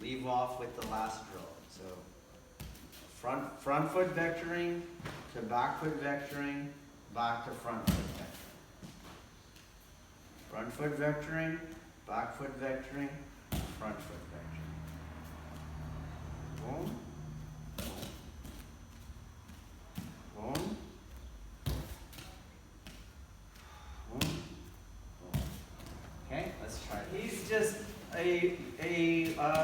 leave off with the last drill. So front foot vectoring to back foot vectoring, back to front foot vectoring. Front foot vectoring, back foot vectoring, front foot vectoring. Boom. Boom. Boom. Boom. Boom. Okay, let's try it. He's just a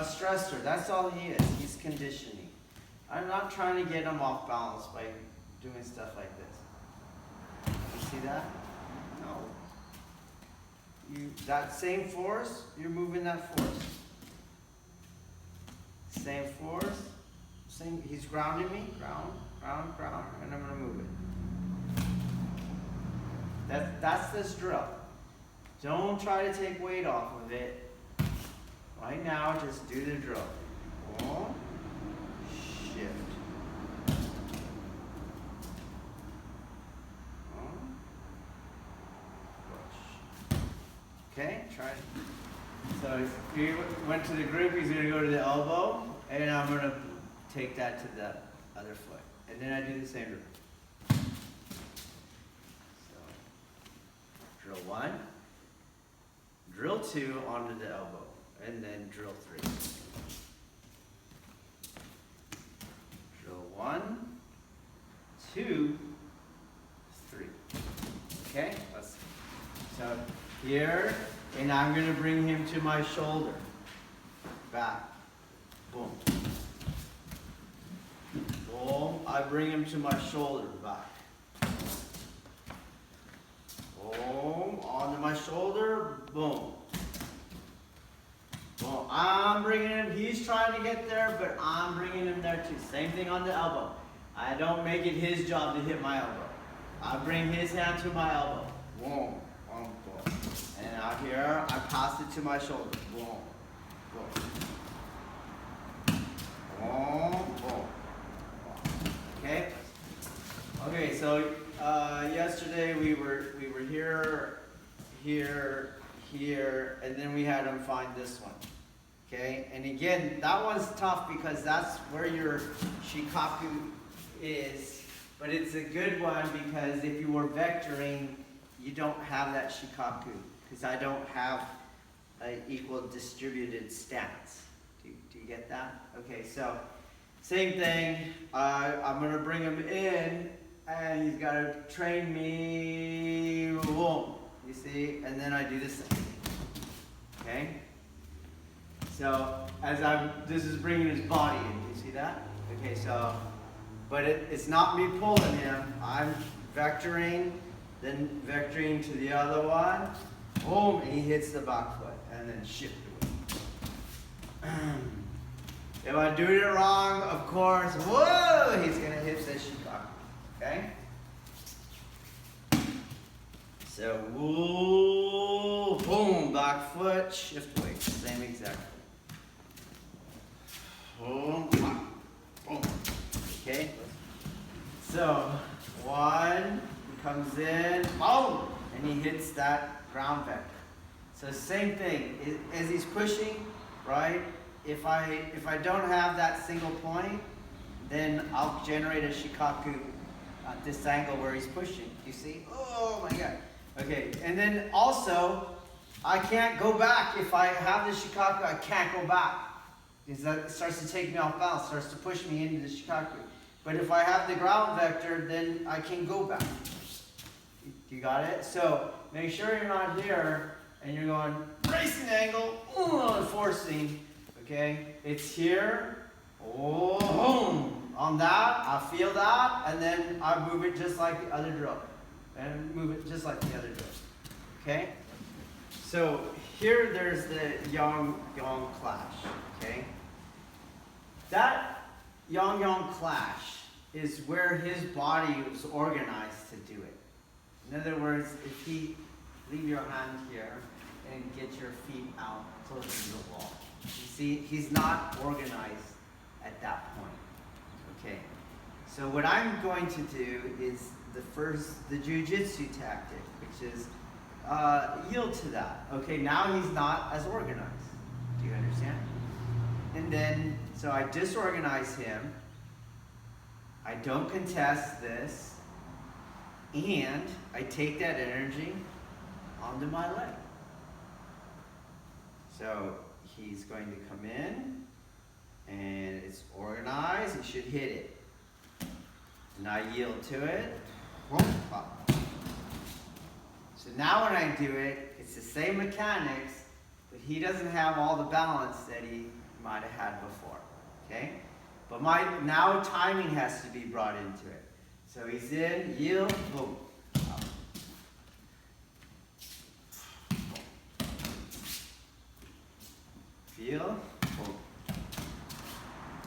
stressor. That's all he is. He's conditioning. I'm not trying to get him off balance by doing stuff like this. You see that? No. That same force, you're moving that force. Same force, same. He's grounding me, ground, and I'm gonna move it. That's this drill. Don't try to take weight off of it. Right now, just do the drill. Boom, shift. Boom, push. Okay, try it. So if he went to the grip, he's going to go to the elbow, and I'm going to take that to the other foot. And then I do the same drill. So, drill 1, drill 2 onto the elbow, and then drill 3. Drill 1, 2, 3. Okay, let's. So here. And I'm going to bring him to my shoulder. Back. Boom. Boom. I bring him to my shoulder. Back. Boom. Onto my shoulder. Boom. Boom. I'm bringing him. He's trying to get there, but I'm bringing him there too. Same thing on the elbow. I don't make it his job to hit my elbow. I bring his hand to my elbow. Boom. Boom. Boom. And out here, I pass it to my shoulder. Boom, boom, boom, boom. Okay. Okay. So yesterday we were here, and then we had him find this one. Okay. And again, that one's tough because that's where your shikaku is, but it's a good one because if you were vectoring, you don't have that shikaku. Because I don't have an equal distributed stance. Do you get that? Okay, so same thing. I'm going to bring him in, and he's got to train me. Boom. You see? And then I do the same. Okay? So this is bringing his body in. You see that? Okay, so, but it's not me pulling him. I'm vectoring, then vectoring to the other one. Boom, and he hits the back foot, and then shift away. If I do it wrong, of course, whoa, he's going to hit the shikaku, okay? So, whoa, boom, back foot, shift away, same exact thing. Boom, boom, okay? So, one, he comes in, boom, and he hits that ground vector. So same thing, as he's pushing, right? If I don't have that single point, then I'll generate a shikaku at this angle where he's pushing. You see? Oh my God. Okay, and then also, I can't go back. If I have the shikaku, I can't go back. Because that starts to take me off balance, starts to push me into the shikaku. But if I have the ground vector, then I can go back. You got it? So make sure you're not here and you're going racing angle, forcing. Okay? It's here. Oh, boom. On that, I feel that, and then I move it just like the other drill. And move it just like the other drill. Okay? So here there's the yang clash. Okay? That yang clash is where his body was organized to do it. In other words, if he leave your hand here and get your feet out close to the wall. You see, he's not organized at that point. Okay. So what I'm going to do is the Jiu-jitsu tactic, which is yield to that. Okay, now he's not as organized. Do you understand? And then, so I disorganize him. I don't contest this. And I take that energy onto my leg. So he's going to come in, and it's organized. He should hit it. And I yield to it. So now when I do it, it's the same mechanics, but he doesn't have all the balance that he might have had before. Okay? But now timing has to be brought into it. So he's in, yield, boom. Up. Feel, boom.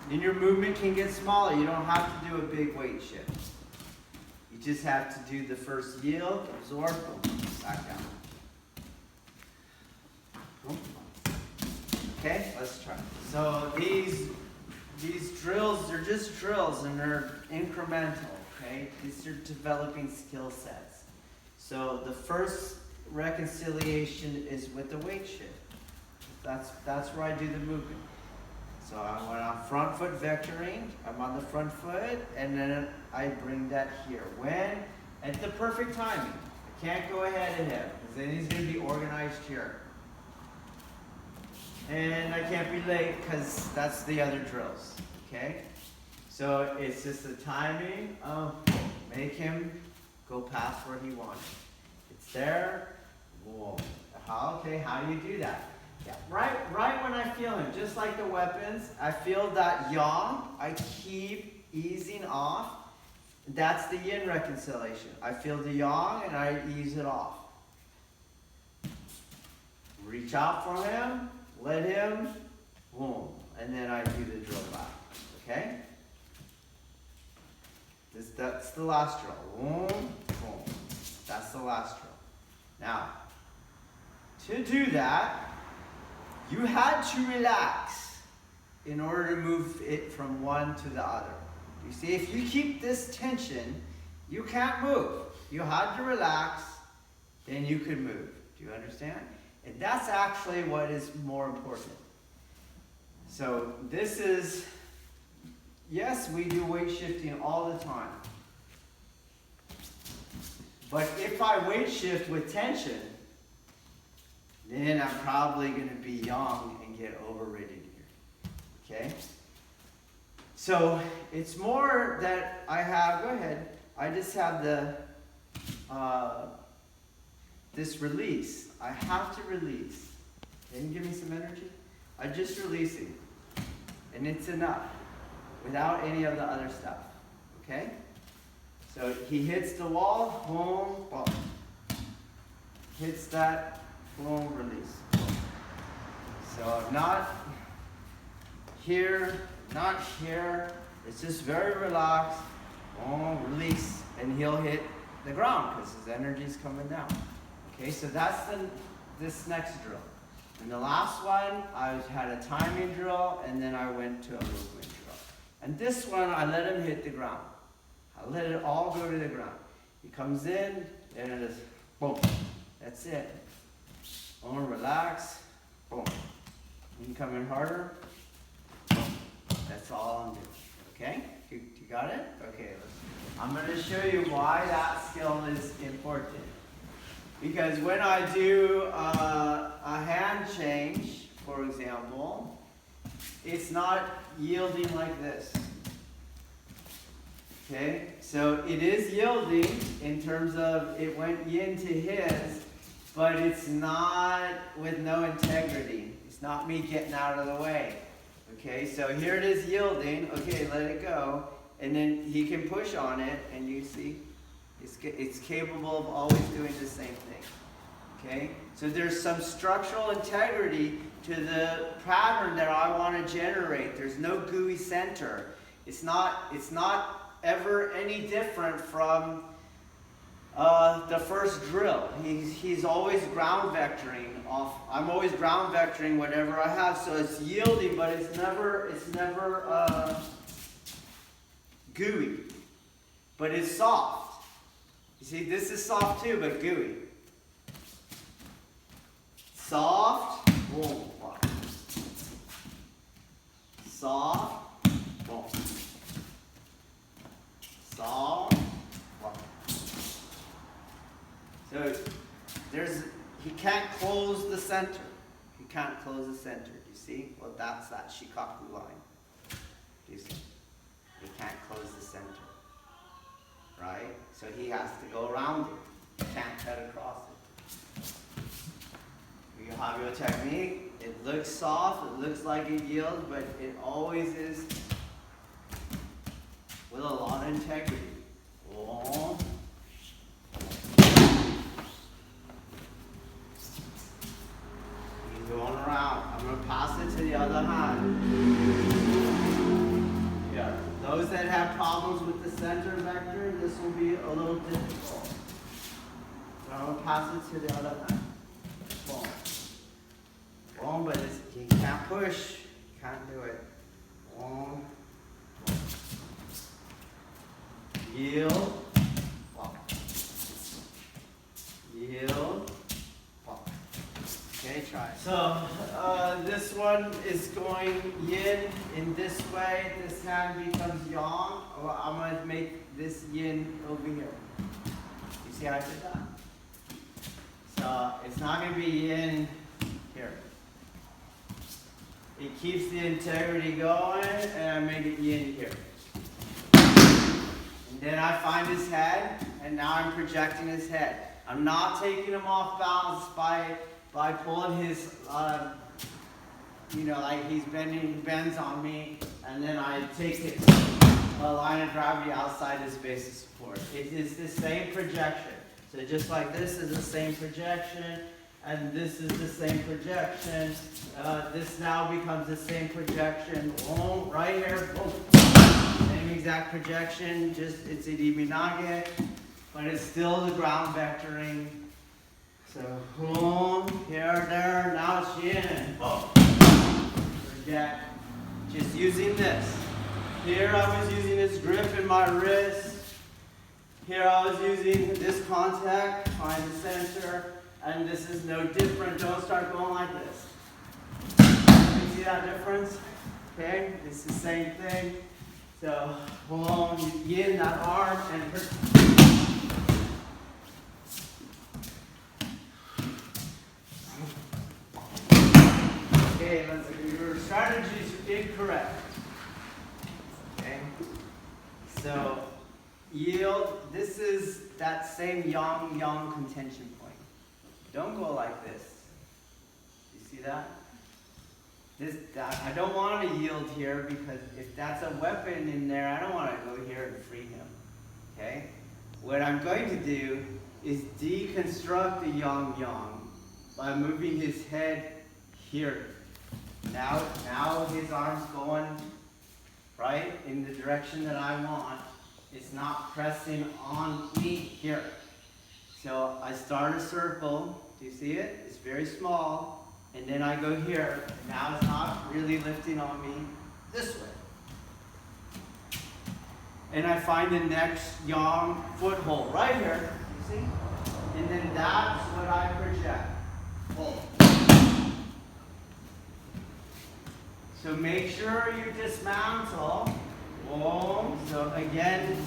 Then your movement can get smaller. You don't have to do a big weight shift. You just have to do the first yield, absorb, boom, back down. Boom. Okay, let's try. So these drills, they're just drills and they're incremental, okay? These are developing skill sets. So the first reconciliation is with the weight shift. That's where I do the movement. So when I'm front foot vectoring, I'm on the front foot, and then I bring that here. When? At the perfect timing. I can't go ahead of him, because then he's going to be organized here. And I can't be late, because that's the other drills, okay? So it's just the timing of make him go past where he wants. It's there. Whoa. Okay, how do you do that? Yeah, right when I feel him, just like the weapons, I feel that yang, I keep easing off. That's the yin reconciliation. I feel the yang and I ease it off. Reach out for him, let him, boom, and then I do the drill back, okay? That's the last drill, boom, boom. That's the last drill. Now, to do that, you had to relax in order to move it from one to the other. You see, if you keep this tension, you can't move. You had to relax, then you could move. Do you understand? And that's actually what is more important. So this is, yes, we do weight shifting all the time. But if I weight shift with tension, then I'm probably going to be young and get overrated here. Okay? So it's more that I have, go ahead, I just have the, this release. I have to release. Can you give me some energy? I'm just releasing. And it's enough. Without any of the other stuff. Okay? So he hits the wall, boom, boom. Hits that. Boom, release. So I'm not here, not here. It's just very relaxed. Boom, release. And he'll hit the ground because his energy's coming down. Okay, so that's this next drill. And the last one, I had a timing drill, and then I went to a movement drill. And this one, I let him hit the ground. I let it all go to the ground. He comes in, and it is boom. That's it. Boom, relax. Boom. You can come in harder. That's all I'm doing. Okay? You got it? Okay. I'm going to show you why that skill is important. Because when I do a hand change, for example, it's not yielding like this. Okay? So it is yielding in terms of it went yin to his, but it's not with no integrity. It's not me getting out of the way. Okay, so here it is yielding. Okay, let it go. And then he can push on it, and you see, it's capable of always doing the same thing. Okay, so there's some structural integrity to the pattern that I want to generate. There's no gooey center. It's not ever any different from the first drill. He's always ground vectoring off. I'm always ground vectoring whatever I have, so it's yielding, but it's never gooey. But it's soft. You see, this is soft too, but gooey. Soft. Whoa. center. He can't close the center. Do you see? Well, that's that Shikaku line. Do you see? He can't close the center. Right? So he has to go around it. He can't cut across it. You have your technique. It looks soft. It looks like it yields, but it always is with a lot of integrity. Oh. He's going around. I'm going to pass it to the other hand. Yeah. Those that have problems with the center vector, this will be a little difficult. So I'm going to pass it to the other hand. Boom. Boom, but you can't push. You can't do it. Boom. Boom. Yield. Walk. Yield. Walk. Okay, try it. So this one is going yin in this way. This hand becomes yang. Well, I'm going to make this yin over here. You see how I did that? So it's not going to be yin here. It keeps the integrity going, and I make it yin here. And then I find his head, and now I'm projecting his head. I'm not taking him off balance by pulling his, like he's bending, he bends on me, and then I take it a line of gravity outside his base of support. It is the same projection. So just like this is the same projection, and this is the same projection. This now becomes the same projection. Boom, right here, boom. Same exact projection, just it's Irimi Nage, but it's still the ground vectoring. So boom, here, there, now it's yin. Boom. Project. Just using this. Here I was using this grip in my wrist. Here I was using this contact, find the center, and this is no different. Don't start going like this. You see that difference? Okay, it's the same thing. So, boom, yin that arm and okay, your strategies are incorrect. Okay, so yield. This is that same yang contention point. Don't go like this. You see that? I don't want to yield here because if that's a weapon in there, I don't want to go here and free him. Okay? What I'm going to do is deconstruct the yang by moving his head here. Now his arm's going right in the direction that I want. It's not pressing on me here. So I start a circle. Do you see it? It's very small. And then I go here. Now it's not really lifting on me this way. And I find the next yang foothold right here. You see? And then that's what I project. Boom. So make sure you dismantle. Boom. So again,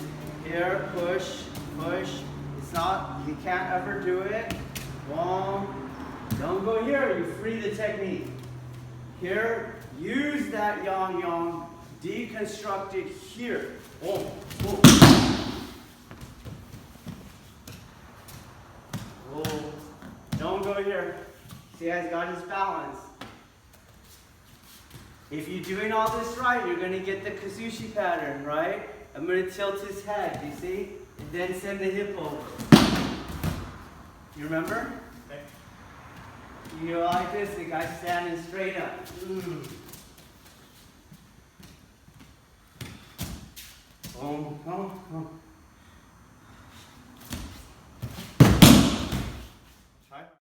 here, push, push. It's not, you can't ever do it. Boom. Don't go here, you free the technique. Here, use that yang, deconstruct it here. Boom, boom. Boom. Don't go here. See how he's got his balance. If you're doing all this right, you're going to get the Kazushi pattern, right? I'm going to tilt his head, you see? And then send the hip over. You remember? Okay. You go like this, the guy's standing straight up. Boom, boom, boom.